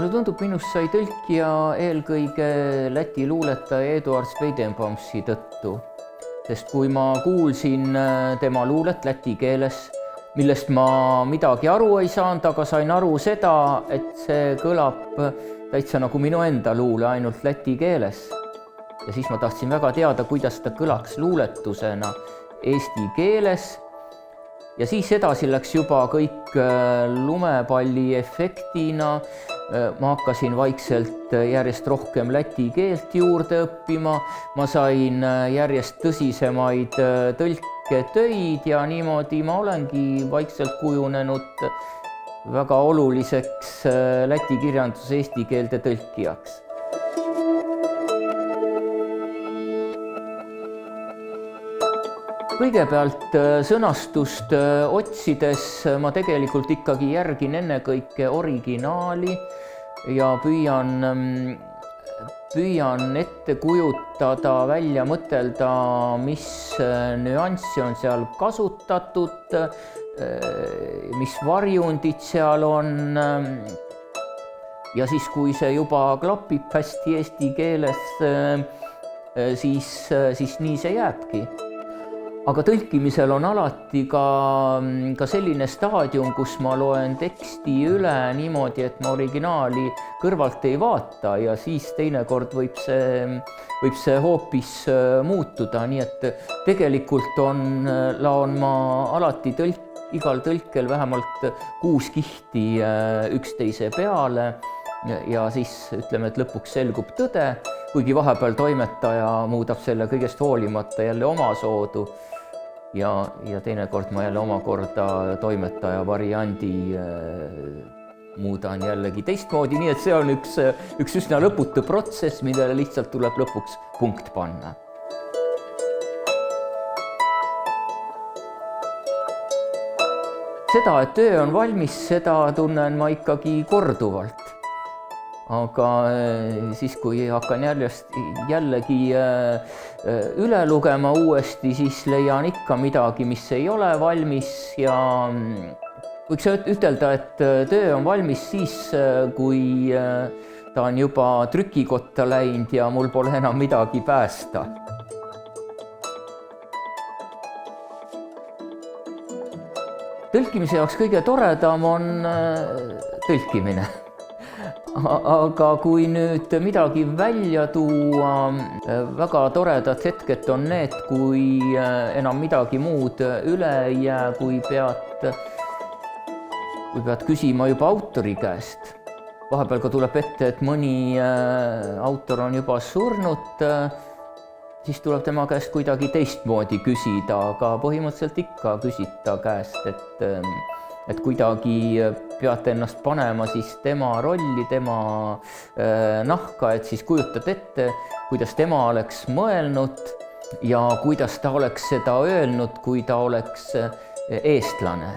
Mulle tundub, minust sai tõlkija eelkõige Läti luuletaja Eduard Sveidenbaumsi tõttu, sest kui ma kuulsin tema luulet läti keeles, millest ma midagi aru ei saanud, aga sain aru seda, et see kõlab täitsa nagu minu enda luule, ainult läti keeles. Ja siis ma tahtsin väga teada, kuidas ta kõlaks luuletusena eesti keeles. Ja siis edasi läks juba kõik lumepalli efektina. Ma hakkasin vaikselt järjest rohkem läti keelt juurde õppima. Ma sain järjest tõsisemaid tõlketöid ja niimoodi ma olengi vaikselt kujunenud väga oluliseks läti kirjanduse eesti keelde tõlkijaks. Kõigepealt sõnastust otsides ma tegelikult ikkagi järgin ennekõike originaali ja püüan ette kujutada, välja mõtelda, mis nüanssi on seal kasutatud, mis varjundid seal on. Ja siis, kui see juba klapib hästi eesti keeles, siis nii see jääbki. Aga tõlkimisel on alati ka selline staadium, kus ma loen teksti üle niimoodi, et ma originaali kõrvalt ei vaata ja siis teinekord võib see hoopis muutuda. Nii et tegelikult laon ma alati igal tõlkel vähemalt 6 kihti üksteise peale ja siis ütleme, et lõpuks selgub tõde, kuigi vahepeal toimetaja muudab selle kõigest hoolimata jälle omasoodu. Ja teinekord ma jälle omakorda toimetaja variandi muudan jällegi teistmoodi, nii et see on üks üsna lõputu protsess, millele lihtsalt tuleb lõpuks punkt panna. Seda, et töö on valmis, seda tunnen ma ikkagi korduvalt. Aga siis, kui hakkan jällegi üle lugema uuesti, siis leian ikka midagi, mis ei ole valmis ja võiks ütelda, et töö on valmis siis, kui ta on juba trükikotta läinud ja mul pole enam midagi päästa. Tõlkimise jaoks kõige toredam on tõlkimine. Aga kui nüüd midagi välja tuua, väga toredad hetked on need, kui enam midagi muud üle ei jää, kui pead küsima juba autori käest. Vahepeal ka tuleb ette, et mõni autor on juba surnud, siis tuleb tema käest kuidagi teistmoodi küsida, aga põhimõtteliselt ikka küsida käest, et kuidagi peate ennast panema siis tema rolli, tema nahka, et siis kujutad ette, kuidas tema oleks mõelnud ja kuidas ta oleks seda öelnud, kui ta oleks eestlane.